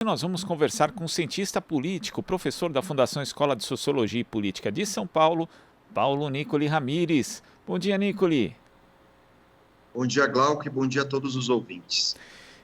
Nós vamos conversar com um cientista político, professor da Fundação Escola de Sociologia e Política de São Paulo, Paulo Nicoli Ramires. Bom dia, Nicoli. Bom dia, Glauco, e bom dia a todos os ouvintes.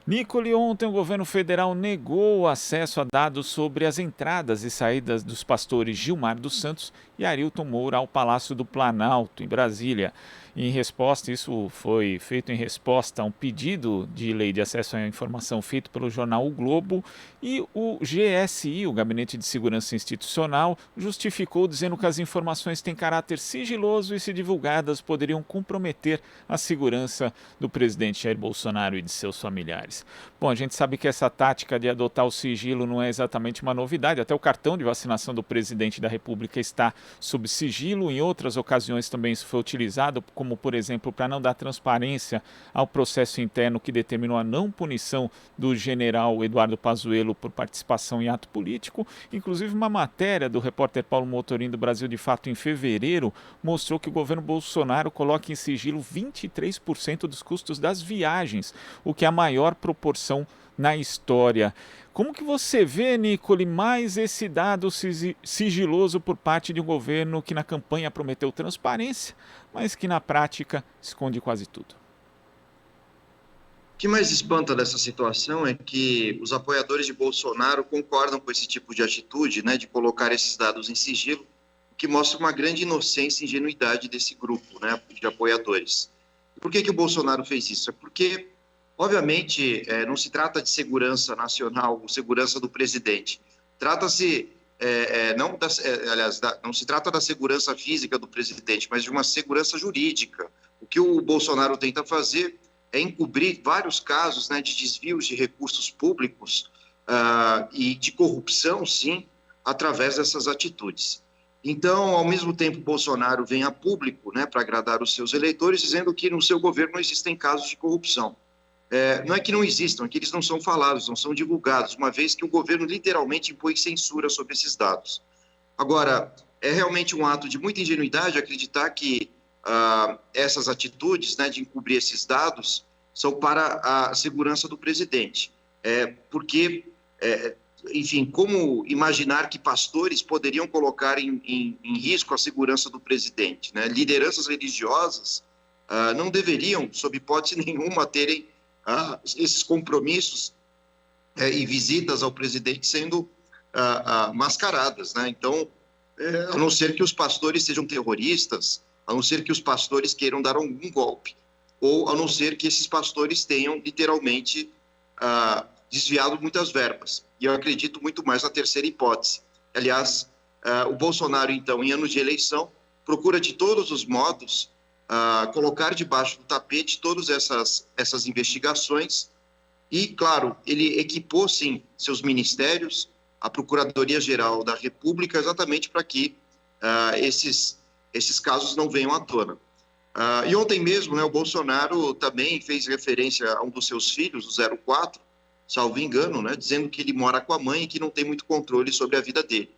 Nicoli, ontem o governo federal negou o acesso a dados sobre as entradas e saídas dos pastores Gilmar dos Santos e Arilton Moura ao Palácio do Planalto, em Brasília. Em resposta, isso foi feito em resposta a um pedido de lei de acesso à informação feito pelo jornal O Globo, e o GSI, o Gabinete de Segurança Institucional, justificou dizendo que as informações têm caráter sigiloso e, se divulgadas, poderiam comprometer a segurança do presidente Jair Bolsonaro e de seus familiares. Bom, a gente sabe que essa tática de adotar o sigilo não é exatamente uma novidade, até o cartão de vacinação do presidente da República está sob sigilo. Em outras ocasiões também isso foi utilizado, como por exemplo para não dar transparência ao processo interno que determinou a não punição do general Eduardo Pazuello por participação em ato político. Inclusive uma matéria do repórter Paulo Motorim do Brasil de Fato em fevereiro mostrou que o governo Bolsonaro coloca em sigilo 23% dos custos das viagens, o que é a maior proporção na história. Como que você vê, Nicoli, mais esse dado sigiloso por parte de um governo que na campanha prometeu transparência, mas que na prática esconde quase tudo? O que mais espanta dessa situação é que os apoiadores de Bolsonaro concordam com esse tipo de atitude, né, de colocar esses dados em sigilo, o que mostra uma grande inocência e ingenuidade desse grupo, né, de apoiadores. Por que o Bolsonaro fez isso? É porque, obviamente, não se trata de segurança nacional ou segurança do presidente. Trata-se, não se trata da segurança física do presidente, mas de uma segurança jurídica. O que o Bolsonaro tenta fazer é encobrir vários casos, né, de desvios de recursos públicos e de corrupção, sim, através dessas atitudes. Então, ao mesmo tempo, Bolsonaro vem a público, né, para agradar os seus eleitores, dizendo que no seu governo não existem casos de corrupção. Não é que não existam, é que eles não são falados, não são divulgados, uma vez que o governo literalmente impõe censura sobre esses dados. Agora, é realmente um ato de muita ingenuidade acreditar que essas atitudes, né, de encobrir esses dados são para a segurança do presidente. Enfim, como imaginar que pastores poderiam colocar em risco a segurança do presidente, né? Lideranças religiosas não deveriam, sob hipótese nenhuma, terem esses compromissos e visitas ao presidente sendo mascaradas, né? Então, a não ser que os pastores sejam terroristas, a não ser que os pastores queiram dar algum golpe, ou a não ser que esses pastores tenham literalmente desviado muitas verbas. E eu acredito muito mais na terceira hipótese. Aliás, o Bolsonaro, então, em anos de eleição, procura de todos os modos colocar debaixo do tapete todas essas investigações e, claro, ele equipou, sim, seus ministérios, a Procuradoria-Geral da República, exatamente para que esses casos não venham à tona. E ontem mesmo, né, o Bolsonaro também fez referência a um dos seus filhos, o 04, salvo engano, né, dizendo que ele mora com a mãe e que não tem muito controle sobre a vida dele.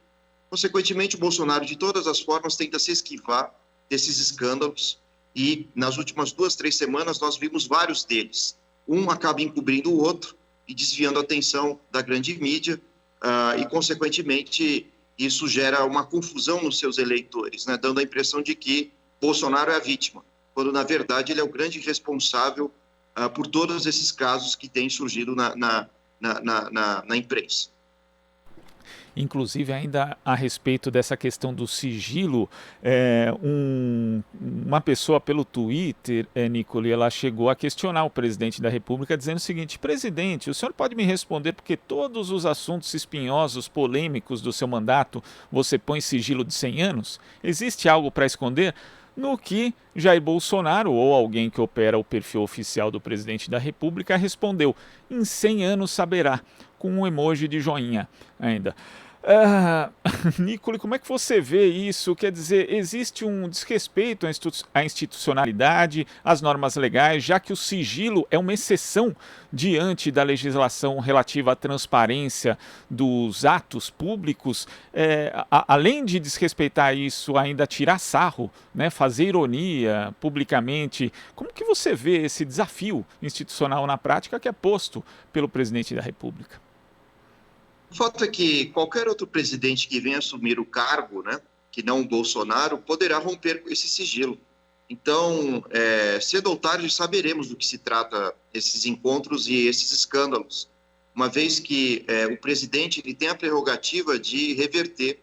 Consequentemente, o Bolsonaro, de todas as formas, tenta se esquivar desses escândalos e, nas últimas 2-3 semanas, nós vimos vários deles. Um acaba encobrindo o outro e desviando a atenção da grande mídia e, consequentemente, isso gera uma confusão nos seus eleitores, né, dando a impressão de que Bolsonaro é a vítima, quando, na verdade, ele é o grande responsável por todos esses casos que têm surgido na imprensa. Inclusive, ainda a respeito dessa questão do sigilo, uma pessoa pelo Twitter, Nicoli, ela chegou a questionar o presidente da República, dizendo o seguinte: presidente, o senhor pode me responder porque todos os assuntos espinhosos, polêmicos do seu mandato, você põe sigilo de 100 anos? Existe algo para esconder? No que Jair Bolsonaro, ou alguém que opera o perfil oficial do presidente da República, respondeu: em 100 anos saberá, com um emoji de joinha ainda. Nicoli, como é que você vê isso? Quer dizer, existe um desrespeito à institucionalidade, às normas legais, já que o sigilo é uma exceção diante da legislação relativa à transparência dos atos públicos. Além de desrespeitar isso, ainda tirar sarro, né, fazer ironia publicamente. Como que você vê esse desafio institucional na prática que é posto pelo presidente da República? O fato é que qualquer outro presidente que venha assumir o cargo, né, que não o Bolsonaro, poderá romper esse sigilo. Então, cedo ou tarde saberemos do que se trata esses encontros e esses escândalos, uma vez que o presidente ele tem a prerrogativa de reverter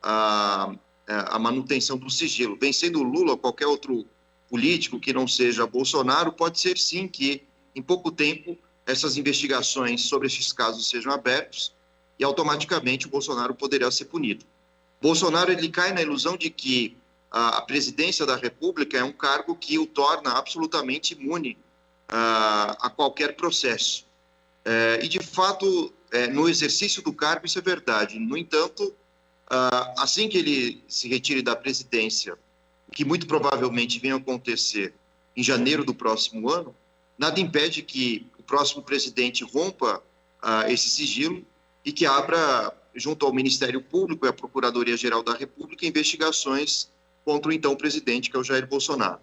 a, a manutenção do sigilo. Vencendo o Lula ou qualquer outro político que não seja Bolsonaro, pode ser sim que, em pouco tempo, essas investigações sobre esses casos sejam abertos e automaticamente o Bolsonaro poderá ser punido. Bolsonaro ele cai na ilusão de que a presidência da República é um cargo que o torna absolutamente imune a qualquer processo. E, de fato, no exercício do cargo isso é verdade. No entanto, assim que ele se retire da presidência, que muito provavelmente venha acontecer em janeiro do próximo ano, nada impede que o próximo presidente rompa esse sigilo e que abra, junto ao Ministério Público e à Procuradoria-Geral da República, investigações contra o então presidente, que é o Jair Bolsonaro.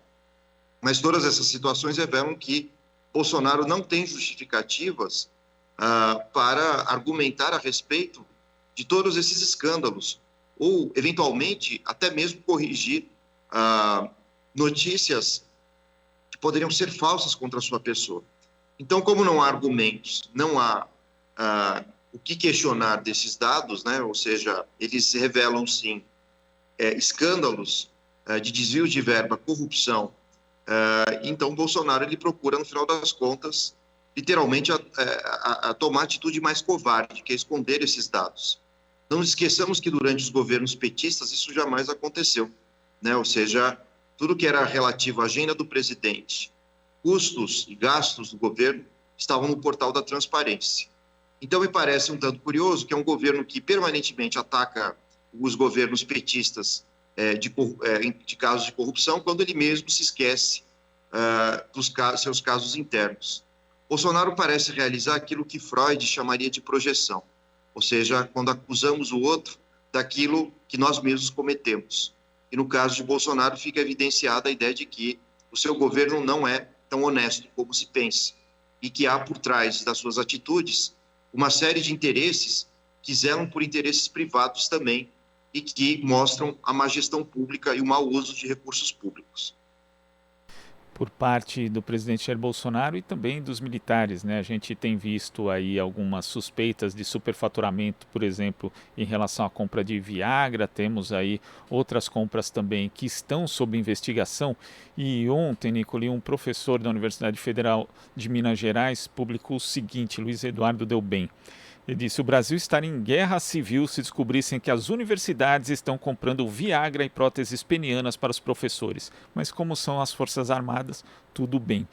Mas todas essas situações revelam que Bolsonaro não tem justificativas para argumentar a respeito de todos esses escândalos, ou, eventualmente, até mesmo corrigir notícias que poderiam ser falsas contra a sua pessoa. Então, como não há argumentos, não há o que questionar desses dados, né? Ou seja, eles revelam, sim, escândalos de desvio de verba, corrupção. Então, Bolsonaro ele procura, no final das contas, literalmente a tomar a atitude mais covarde, que é esconder esses dados. Não nos esqueçamos que durante os governos petistas isso jamais aconteceu, né? Ou seja, tudo que era relativo à agenda do presidente, custos e gastos do governo, estavam no portal da transparência. Então, me parece um tanto curioso que é um governo que permanentemente ataca os governos petistas de casos de corrupção, quando ele mesmo se esquece dos seus casos internos. Bolsonaro parece realizar aquilo que Freud chamaria de projeção, ou seja, quando acusamos o outro daquilo que nós mesmos cometemos. E no caso de Bolsonaro fica evidenciada a ideia de que o seu governo não é tão honesto como se pensa, e que há por trás das suas atitudes uma série de interesses que zelam por interesses privados também e que mostram a má gestão pública e o mau uso de recursos públicos. Por parte do presidente Jair Bolsonaro e também dos militares, né? A gente tem visto aí algumas suspeitas de superfaturamento, por exemplo, em relação à compra de Viagra, temos aí outras compras também que estão sob investigação. E ontem, Nicoli, um professor da Universidade Federal de Minas Gerais publicou o seguinte, Luiz Eduardo Delbem. Ele disse: o Brasil estaria em guerra civil se descobrissem que as universidades estão comprando Viagra e próteses penianas para os professores. Mas como são as Forças Armadas, tudo bem.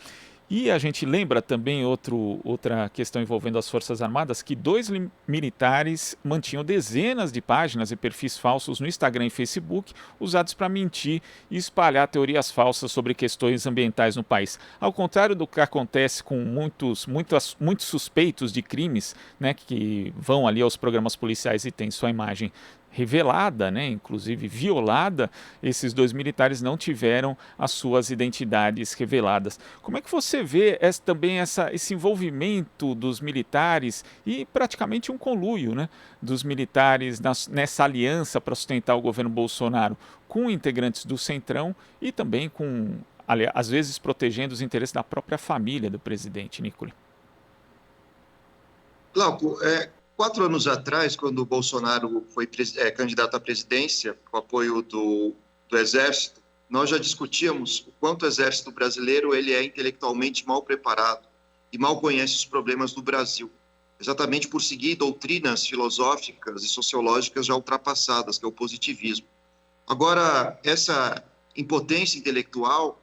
E a gente lembra também outra questão envolvendo as Forças Armadas, que dois militares mantinham dezenas de páginas e perfis falsos no Instagram e Facebook, usados para mentir e espalhar teorias falsas sobre questões ambientais no país. Ao contrário do que acontece com muitos suspeitos de crimes, né, que vão ali aos programas policiais e têm sua imagem revelada, né, inclusive violada, esses dois militares não tiveram as suas identidades reveladas. Como é que você vê esse envolvimento dos militares e praticamente um conluio, né, dos militares nessa aliança para sustentar o governo Bolsonaro com integrantes do Centrão e também com, às vezes, protegendo os interesses da própria família do presidente, Nicoli? Glauco, 4 anos atrás, quando o Bolsonaro foi candidato à presidência, com apoio do Exército, nós já discutíamos o quanto o Exército brasileiro ele é intelectualmente mal preparado e mal conhece os problemas do Brasil, exatamente por seguir doutrinas filosóficas e sociológicas já ultrapassadas, que é o positivismo. Agora, essa impotência intelectual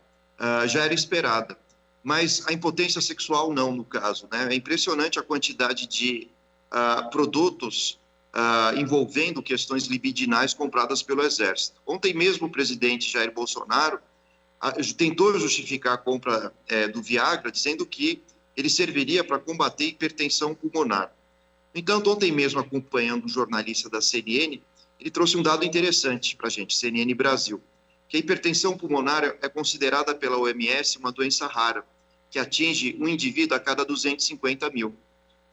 já era esperada, mas a impotência sexual não, no caso, né? É impressionante a quantidade de produtos envolvendo questões libidinais compradas pelo Exército. Ontem mesmo o presidente Jair Bolsonaro tentou justificar a compra do Viagra, dizendo que ele serviria para combater hipertensão pulmonar. No entanto, ontem mesmo, acompanhando um jornalista da CNN, ele trouxe um dado interessante para a gente, CNN Brasil, que a hipertensão pulmonar é considerada pela OMS uma doença rara, que atinge um indivíduo a cada 250 mil.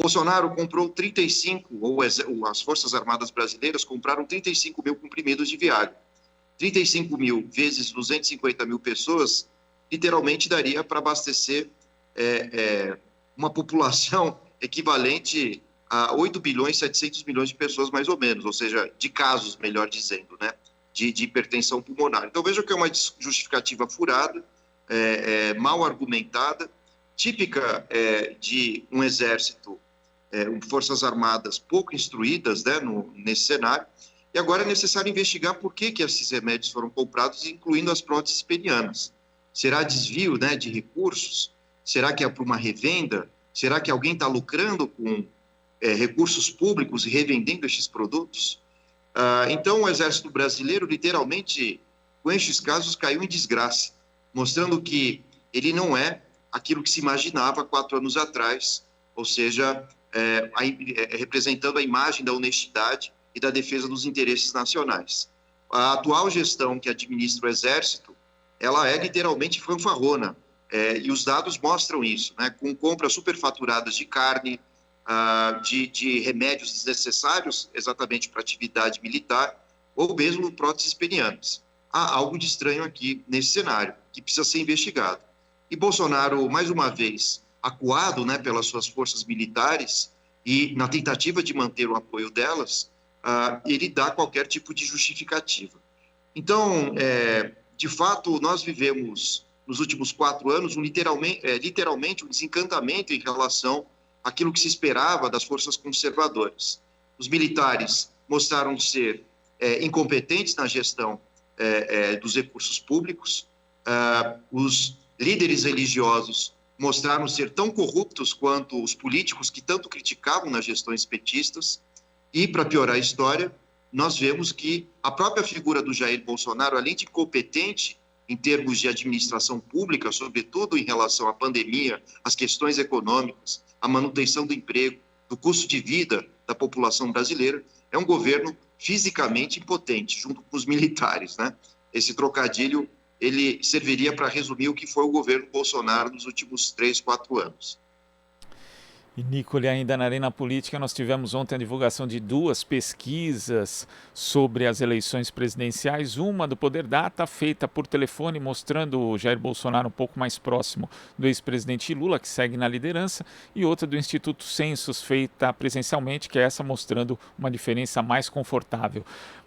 Bolsonaro comprou 35, ou as Forças Armadas Brasileiras compraram 35 mil comprimidos de Viagra. 35 mil vezes 250 mil pessoas, literalmente daria para abastecer uma população equivalente a 8 bilhões, 700 milhões de pessoas, mais ou menos, ou seja, de casos, melhor dizendo, né, de hipertensão pulmonar. Então, veja que é uma justificativa furada, mal argumentada, típica de um exército, forças armadas pouco instruídas, né, nesse cenário. E agora é necessário investigar por que esses remédios foram comprados, incluindo as próteses penianas. Será desvio, né, de recursos? Será que é para uma revenda? Será que alguém está lucrando com recursos públicos e revendendo esses produtos? Então, o Exército Brasileiro, literalmente, com estes casos, caiu em desgraça, mostrando que ele não é aquilo que se imaginava 4 anos atrás, ou seja, representando a imagem da honestidade e da defesa dos interesses nacionais. A atual gestão que administra o Exército, ela é literalmente fanfarrona, e os dados mostram isso, né, com compras superfaturadas de carne, de remédios desnecessários exatamente para atividade militar, ou mesmo próteses penianas. Há algo de estranho aqui nesse cenário, que precisa ser investigado. E Bolsonaro, mais uma vez, acuado, né, pelas suas forças militares e na tentativa de manter o apoio delas, ele dá qualquer tipo de justificativa. Então, de fato, nós vivemos nos últimos 4 anos literalmente um desencantamento em relação àquilo que se esperava das forças conservadoras. Os militares mostraram ser incompetentes na gestão dos recursos públicos, os líderes religiosos mostraram ser tão corruptos quanto os políticos que tanto criticavam nas gestões petistas, e, para piorar a história, nós vemos que a própria figura do Jair Bolsonaro, além de competente em termos de administração pública, sobretudo em relação à pandemia, às questões econômicas, à manutenção do emprego, do custo de vida da população brasileira, é um governo fisicamente impotente, junto com os militares, né? Esse trocadilho, ele serviria para resumir o que foi o governo Bolsonaro nos últimos 3, 4 anos. E, Nicole, ainda na arena política, nós tivemos ontem a divulgação de 2 pesquisas sobre as eleições presidenciais. Uma do Poder Data, feita por telefone, mostrando o Jair Bolsonaro um pouco mais próximo do ex-presidente Lula, que segue na liderança, e outra do Instituto Census, feita presencialmente, que é essa mostrando uma diferença mais confortável.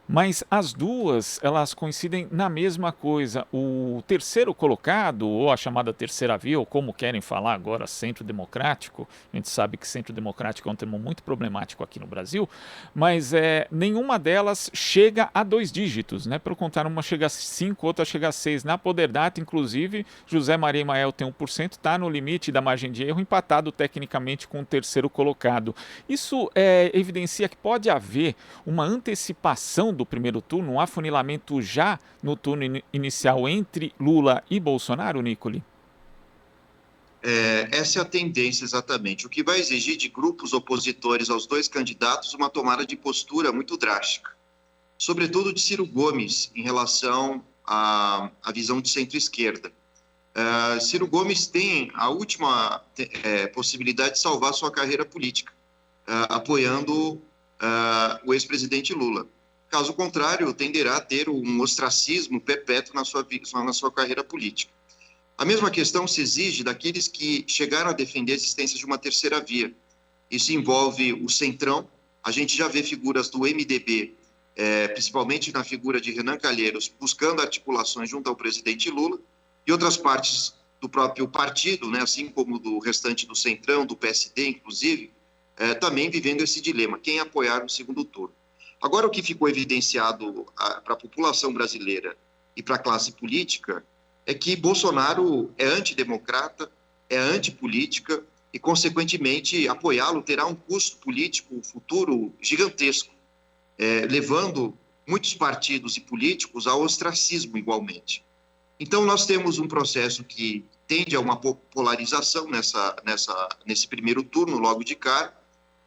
Mas as duas, elas coincidem na mesma coisa. O terceiro colocado, ou a chamada terceira via, ou como querem falar agora, centro democrático, a gente sabe que centro democrático é um termo muito problemático aqui no Brasil, mas nenhuma delas chega a 2 dígitos, né? Pelo contrário, uma chega a 5, outra chega a 6. Na Poder Data, inclusive, José Maria Emael tem 1%, está no limite da margem de erro, empatado tecnicamente com o terceiro colocado. Isso evidencia que pode haver uma antecipação do primeiro turno, um afunilamento já no turno inicial entre Lula e Bolsonaro, Nicole? Essa é a tendência, exatamente. O que vai exigir de grupos opositores aos 2 candidatos uma tomada de postura muito drástica, sobretudo de Ciro Gomes, em relação à visão de centro-esquerda. Ciro Gomes tem a última possibilidade de salvar sua carreira política, apoiando o ex-presidente Lula. Caso contrário, tenderá a ter um ostracismo perpétuo na sua carreira política. A mesma questão se exige daqueles que chegaram a defender a existência de uma terceira via. Isso envolve o Centrão. A gente já vê figuras do MDB, principalmente na figura de Renan Calheiros, buscando articulações junto ao presidente Lula, e outras partes do próprio partido, né, assim como do restante do Centrão, do PSD, inclusive, também vivendo esse dilema: quem apoiar no segundo turno. Agora, o que ficou evidenciado para a população brasileira e para a classe política é que Bolsonaro é antidemocrata, é antipolítica e, consequentemente, apoiá-lo terá um custo político futuro gigantesco, levando muitos partidos e políticos ao ostracismo igualmente. Então, nós temos um processo que tende a uma polarização nesse primeiro turno, logo de cara.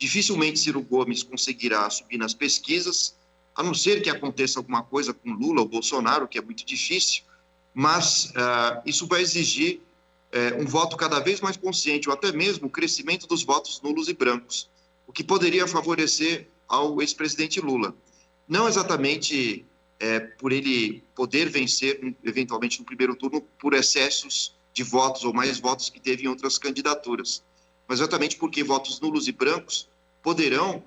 Dificilmente Ciro Gomes conseguirá subir nas pesquisas, a não ser que aconteça alguma coisa com Lula ou Bolsonaro, que é muito difícil, mas isso vai exigir um voto cada vez mais consciente, ou até mesmo o crescimento dos votos nulos e brancos, o que poderia favorecer ao ex-presidente Lula. Não exatamente por ele poder vencer, eventualmente, no primeiro turno, por excessos de votos ou mais votos que teve em outras candidaturas, mas exatamente porque votos nulos e brancos poderão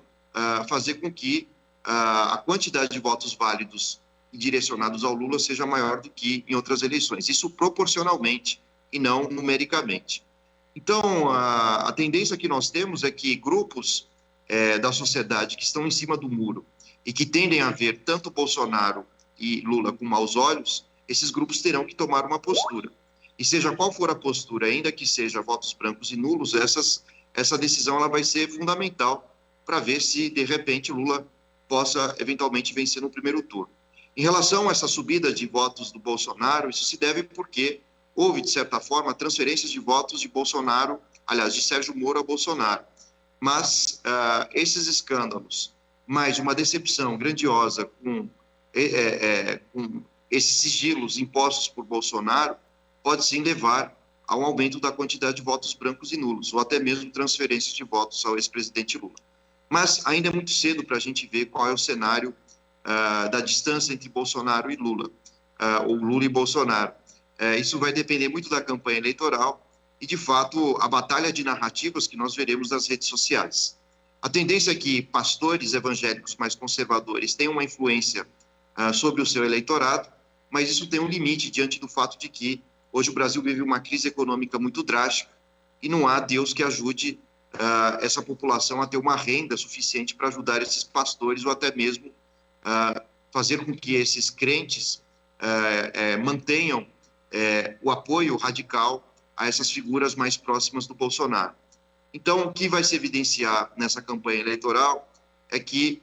fazer com que a quantidade de votos válidos e direcionados ao Lula seja maior do que em outras eleições. Isso proporcionalmente e não numericamente. Então, a tendência que nós temos é que grupos da sociedade que estão em cima do muro e que tendem a ver tanto Bolsonaro e Lula com maus olhos, esses grupos terão que tomar uma postura. E seja qual for a postura, ainda que seja votos brancos e nulos, essa decisão ela vai ser fundamental para ver se, de repente, Lula possa eventualmente vencer no primeiro turno. Em relação a essa subida de votos do Bolsonaro, isso se deve porque houve, de certa forma, transferências de votos de Bolsonaro, aliás, de Sérgio Moro a Bolsonaro. Mas esses escândalos, mais uma decepção grandiosa com esses sigilos impostos por Bolsonaro, pode sim levar a um aumento da quantidade de votos brancos e nulos, ou até mesmo transferências de votos ao ex-presidente Lula. Mas ainda é muito cedo para a gente ver qual é o cenário da distância entre Bolsonaro e Lula, ou Lula e Bolsonaro. Isso vai depender muito da campanha eleitoral e, de fato, a batalha de narrativas que nós veremos nas redes sociais. A tendência é que pastores evangélicos mais conservadores tenham uma influência sobre o seu eleitorado, mas isso tem um limite diante do fato de que hoje o Brasil vive uma crise econômica muito drástica e não há Deus que ajude essa população a ter uma renda suficiente para ajudar esses pastores ou até mesmo fazer com que esses crentes mantenham o apoio radical a essas figuras mais próximas do Bolsonaro. Então, o que vai se evidenciar nessa campanha eleitoral é que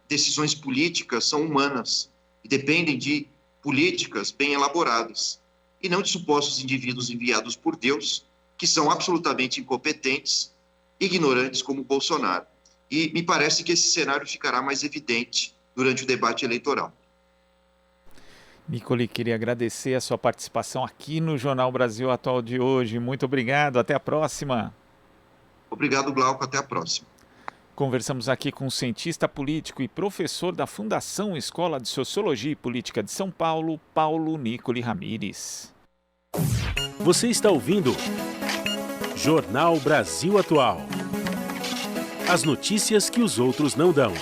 decisões políticas são humanas e dependem de políticas bem elaboradas e não de supostos indivíduos enviados por Deus que são absolutamente incompetentes, ignorantes como Bolsonaro. E me parece que esse cenário ficará mais evidente durante o debate eleitoral. Nicole, queria agradecer a sua participação aqui no Jornal Brasil Atual de hoje. Muito obrigado, até a próxima. Obrigado, Glauco, até a próxima. Conversamos aqui com o cientista político e professor da Fundação Escola de Sociologia e Política de São Paulo, Paulo Nicole Ramires. Você está ouvindo Jornal Brasil Atual. As notícias que os outros não dão.